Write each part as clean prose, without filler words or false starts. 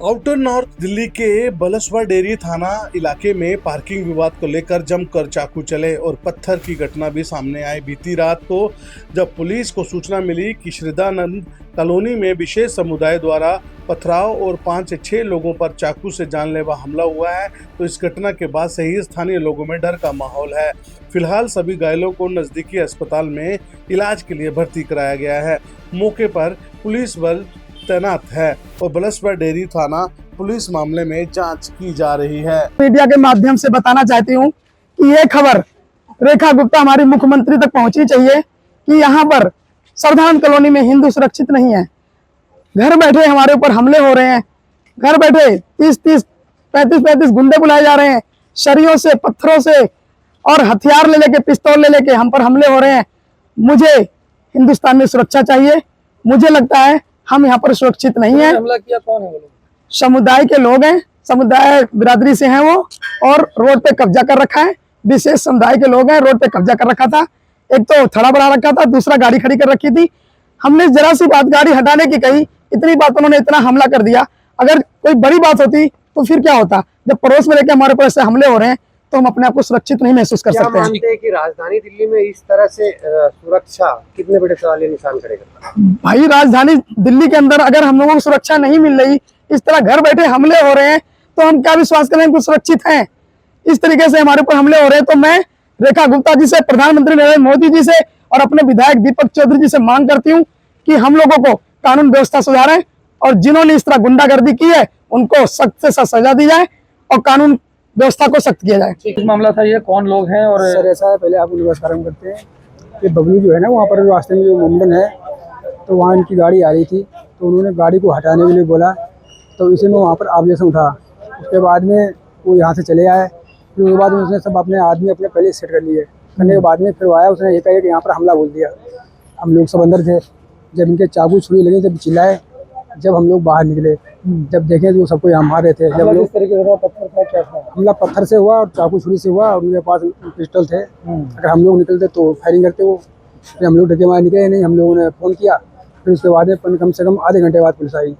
Outer north Delhi के बलसवा dairy थाना इलाके में पार्किंग विवाद को लेकर जमकर चाकू चले और पत्थर की घटना भी सामने आई। बीती रात को जब पुलिस को सूचना मिली कि श्रीदानंद कॉलोनी में विशेष समुदाय द्वारा पथराव और 5 से 6 लोगों पर चाकू से जानलेवा हमला हुआ है, तो इस घटना के बाद से ही स्थानीय लोगों में डर का माहौल है। फिलहाल सभी घायलों को नजदीकी अस्पताल में इलाज के लिए भर्ती कराया गया है। मौके पर पुलिस बल तैनात है और बलसवा डेयरी थाना पुलिस मामले में जांच की जा रही है। मीडिया के माध्यम से बताना चाहती हूँ कि ये खबर रेखा गुप्ता हमारी मुख्यमंत्री तक पहुंचनी चाहिए कि यहाँ पर श्रीदानंद कॉलोनी में हिंदू सुरक्षित नहीं है। घर बैठे हमारे ऊपर हमले हो रहे हैं। घर बैठे 30-30, 35-35 गुंडे बुलाए जा रहे हैं, शरीयों से, पत्थरों से और हथियार ले लेके, पिस्तौल ले लेके हम पर हमले हो रहे हैं। मुझे हिंदुस्तान में सुरक्षा चाहिए। मुझे लगता है हम यहाँ पर सुरक्षित नहीं है। हमला किया कौन है वो लोग? समुदाय के लोग हैं, समुदाय बिरादरी से हैं वो, और रोड पे कब्जा कर रखा है। विशेष समुदाय के लोग हैं, रोड पे कब्जा कर रखा था। एक तो थड़ा बढ़ा रखा था, दूसरा गाड़ी खड़ी कर रखी थी। हमने जरा सी बात गाड़ी हटाने की कही, इतनी बात उन्होंने इतना हमला कर दिया। अगर कोई बड़ी बात होती तो फिर क्या होता? जब पड़ोस में लेके हमारे ऊपर ऐसे हमले हो रहे हैं तो हम अपने आप को सुरक्षित नहीं महसूस कर सकते हैं। मानते हैं कि राजधानी दिल्ली में इस तरह से सुरक्षा कितने बड़े सवालिया निशान करेगा? भाई, राजधानी दिल्ली के अंदर अगर हम लोगों को सुरक्षा नहीं मिल रही, इस तरह घर बैठे हमले हो रहे हैं, तो हम क्या विश्वास करें कि सुरक्षित हैं? इस तरीके से हमारे ऊपर हमले हो रहे हैं। तो मैं रेखा गुप्ता जी से, प्रधानमंत्री नरेंद्र मोदी जी से और अपने विधायक दीपक चौधरी जी से मांग करती हूँ कि हम लोगों को कानून व्यवस्था सुधारें और जिन्होंने इस तरह गुंडागर्दी की है उनको सख्त से सख्त सजा दी जाए और कानून व्यवस्था को सख्त किया जाए। इस मामला था, ये कौन लोग हैं? और सर ऐसा है, पहले आपको नमस्कार करते हैं कि बबलू जो है ना, वहाँ पर रास्ते में जो मुंडन है, तो वहाँ इनकी गाड़ी आ रही थी, तो उन्होंने गाड़ी को हटाने के लिए बोला, तो इसी में वहाँ पर ऑब्जेक्शन उठा। उसके बाद में वो यहाँ से चले आए। फिर उसके बाद में उसने सब अपने आदमी अपने पहले सेट कर लिए। करने के बाद में फिर आया, उसने एक यहाँ पर हमला बोल दिया। हम लोग सब अंदर थे। जब इनके चाकू छुरी लगे, जब चिल्लाए, जब हम लोग बाहर निकले, जब देखें तो सबको यहाँ मार रहे थे। जब लोग तरीके से पत्थर था, क्या था? हमला पत्थर से हुआ और चाकू छुरी से हुआ, और उनके पास पिस्टल थे। अगर हम लोग निकलते तो फायरिंग करते वो। फिर हम लोग डटे मार निकले नहीं, हम लोगों ने फ़ोन किया। फिर उसके बाद में कम से कम आधे घंटे बाद पुलिस आई।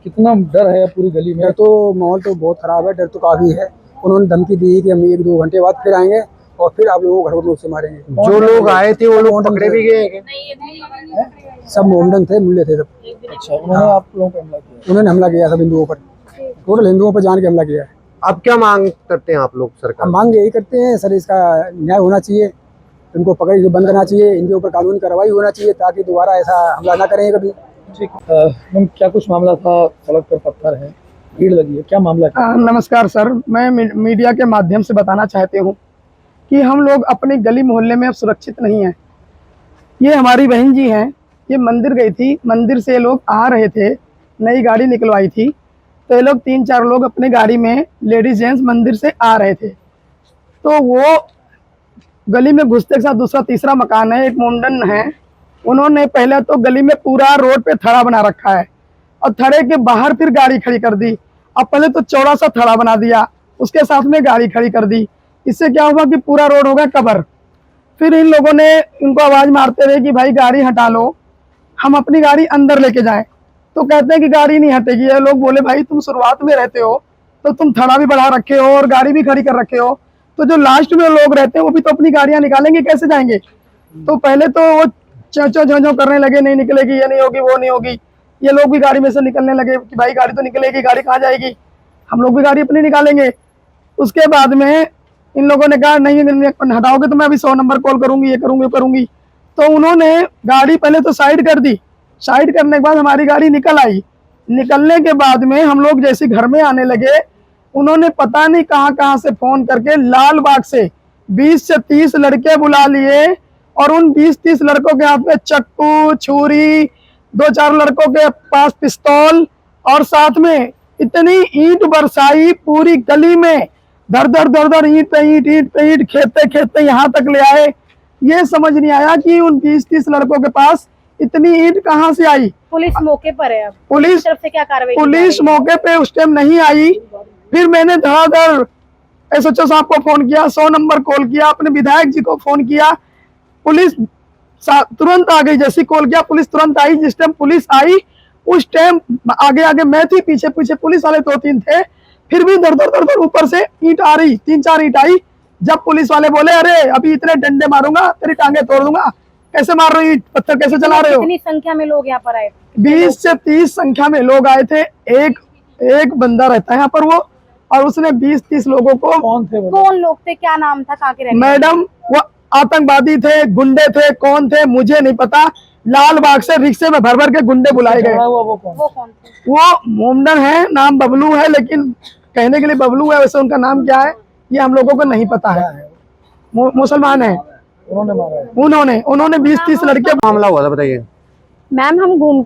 कितना डर है पूरी गली में? डर तो माहौल तो बहुत ख़राब है, डर तो काफ़ी है। उन्होंने धमकी दी कि हम 1-2 घंटे बाद फिर आएंगे और फिर आप लोगों को घर पर से मारेंगे। जो लोग आए थे वो लोग पकड़े भी गए हैं? सब मोमडन थे, मुल्ले थे सब। अच्छा, उन्होंने आप लोगों पर हमला किया? उन्होंने हमला किया सब हिंदुओं पर, टोटल हिंदुओं पर जान के हमला किया है। अब क्या मांग करते हैं आप लोग सरकार? हम मांग यही करते हैं सर, इसका न्याय होना चाहिए, इनको पकड़ के बंद करना चाहिए, इनके ऊपर कानूनी कार्रवाई होना चाहिए ताकि दोबारा ऐसा हमला ना करें कभी। ठीक। मैम, क्या कुछ मामला था? सड़क पर पत्थर है, भीड़ लगी है, क्या मामला है? नमस्कार सर, मैं मीडिया के माध्यम से बताना चाहती हूँ कि हम लोग अपने गली मोहल्ले में अब सुरक्षित नहीं हैं। ये हमारी बहन जी हैं, ये मंदिर गई थी, मंदिर से ये लोग आ रहे थे, नई गाड़ी निकलवाई थी, तो ये लोग 3-4 लोग अपने गाड़ी में लेडीज जेंट्स मंदिर से आ रहे थे। तो वो गली में घुसते के साथ दूसरा तीसरा मकान है, एक मुंडन है, उन्होंने पहले तो गली में पूरा रोड पे थड़ा बना रखा है और थड़े के बाहर फिर गाड़ी खड़ी कर दी। अब पहले तो चौड़ा सा थड़ा बना दिया, उसके साथ में गाड़ी खड़ी कर दी। इससे क्या हुआ कि पूरा रोड हो गया कवर। फिर इन लोगों ने इनको आवाज़ मारते रहे कि भाई गाड़ी हटा लो, हम अपनी गाड़ी अंदर लेके जाएं। तो कहते हैं कि गाड़ी नहीं हटेगी। ये लोग बोले भाई तुम शुरुआत में रहते हो तो तुम थड़ा भी बढ़ा रखे हो और गाड़ी भी खड़ी कर रखे हो, तो जो लास्ट में लोग रहते हैं वो भी तो अपनी गाड़ियां निकालेंगे, कैसे जाएंगे? तो पहले तो वो चो करने लगे, नहीं निकलेगी, ये नहीं होगी, वो नहीं होगी। ये लोग भी गाड़ी में से निकलने लगे कि भाई गाड़ी तो निकलेगी, गाड़ी कहाँ जाएगी, हम लोग भी गाड़ी अपनी निकालेंगे। उसके बाद में इन लोगों ने कहा नहीं हटाओगे तो मैं अभी 100 नंबर कॉल करूंगी, ये करूंगी, वो करूंगी। तो उन्होंने गाड़ी पहले तो साइड कर दी। साइड करने के बाद हमारी गाड़ी निकल आई। निकलने के बाद में हम लोग जैसे घर में आने लगे, उन्होंने पता नहीं कहाँ से फोन करके लाल बाग से 20 से 30 लड़के बुला लिए और उन 20-30 लड़कों के हाथ में चक्कू, छुरी, 2-4 लड़कों के पास पिस्तौल और साथ में इतनी ईंट बरसाई पूरी गली में, धर धर ईंट पे ईंट खेते यहाँ तक ले आए। ये समझ नहीं आया कि उन 20-30 लड़कों के पास इतनी ईंट कहाँ से आई। पुलिस मौके पर है, अब पुलिस तरफ से क्या कार्रवाई? पुलिस मौके पे उस टाइम नहीं आई। फिर मैंने धड़ाधड़ SHO साहब को फोन किया, 100 नंबर कॉल किया, अपने विधायक जी को फोन किया, पुलिस तुरंत आ गई। जैसी कॉल किया पुलिस तुरंत आई। जिस टाइम पुलिस आई उस टाइम आगे आगे मैं थी, पीछे पीछे पुलिस वाले 2-3 थे, फिर भी दर दर दर दर ऊपर से ईंट आ रही, 3-4 ईंट आई। जब पुलिस वाले बोले अरे अभी इतने डंडे मारूंगा, तेरी टांगे तोड़ दूंगा, कैसे मार रहे हो, ईंट पत्थर कैसे चला रहे हो। कितनी संख्या में लोग यहाँ पर आए? 20 से 30 संख्या में लोग आए थे। एक बंदा रहता है यहाँ पर वो, और उसने 20-30 लोगों को, कौन थे वो? कौन लोग थे, क्या नाम था, कहाँ के रहने वाले? मैडम वो आतंकवादी थे, गुंडे थे, कौन थे मुझे नहीं पता। लाल बाग से रिक्शे में भर भर के गुंडे बुलाए गए। झगड़ा हुआ वो कौन? वो कौन थे? वो मोमडन है, नाम बबलू है, लेकिन कहने के लिए बबलू है, वैसे उनका नाम क्या है ये हम लोगों को नहीं पता है। मुसलमान है, उन्होंने मारा है? उन्होंने 20-30 लड़के। मामला हुआ था बताइए। मैम हम घूम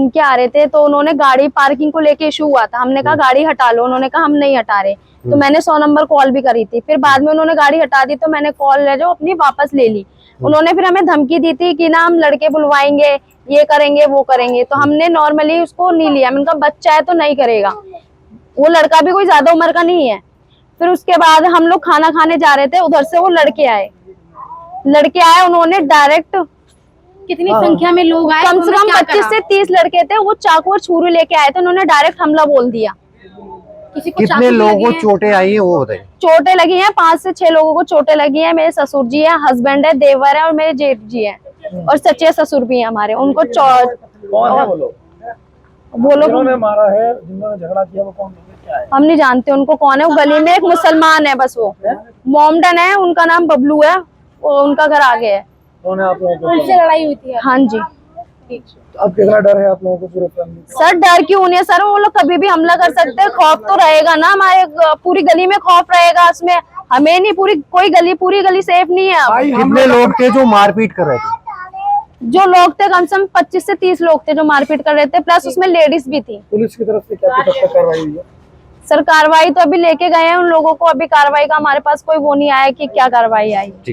के आ रहे थे, तो उन्होंने गाड़ी पार्किंग को लेके इशू हुआ था। हमने कहा गाड़ी हटा लो, उन्होंने कहा हम नहीं हटा रहे। तो मैंने 100 नंबर कॉल भी करी थी। फिर बाद में उन्होंने गाड़ी हटा दी, तो मैंने कॉल जो अपनी वापस ले ली। उन्होंने फिर हमें धमकी दी थी कि ना हम लड़के बुलवाएंगे, ये करेंगे वो करेंगे। तो हमने नॉर्मली उसको नहीं लिया। मैंने कहा बच्चा है तो नहीं करेगा, वो लड़का भी कोई ज्यादा उम्र का नहीं है। फिर उसके बाद हम लोग खाना खाने जा रहे थे, उधर से वो लड़के आए, उन्होंने डायरेक्ट, कितनी संख्या में लोग आए? कम से कम 25 से 30 लड़के थे। वो चाकू और छुरी लेके आए थे, उन्होंने डायरेक्ट हमला बोल दिया। किसी को कितने चाकू भी लोगों लगे को हैं? चोटें आई है वो बताइए। चोटें लगी हैं, 5 से 6 लोगों को चोटें लगी हैं। मेरे ससुर जी है, हस्बैंड है, देवर है और मेरे जेठ जी है, और सच्चे ससुर भी हैं हमारे। उनको कौन है वो लोग? वो लोग जिन्होंने मारा है, जिन्होंने झगड़ा किया, वो कौन लोग हैं, क्या है? हम नहीं जानते उनको कौन है। वो गली में एक मुसलमान है बस, वो मोमडन है, उनका नाम बबलू है, वो उनका घर आगे है। उन्होंने आप लोगों को? उनसे लड़ाई हुई थी? हाँ जी अब कितना डर है आप लोगों को पूरे फैमिली को? सर। डर क्यों नहीं है सर, वो लोग कभी भी हमला कर सकते हैं। खौफ तो रहेगा ना, हमारे पूरी गली में खौफ रहेगा। उसमें हमें नहीं, पूरी गली सेफ नहीं है अब। कितने लोग थे जो मारपीट कर रहे थे? जो लोग थे कम से कम 25 से 30 लोग थे जो मारपीट कर रहे थे, प्लस उसमें लेडीज भी थी। पुलिस की तरफ से क्या कुछ अब तक कार्रवाई हुई है? सर कार्रवाई तो अभी लेके गए हैं उन लोगों को, अभी कार्रवाई का हमारे पास कोई वो नहीं आया कि क्या कार्रवाई आई।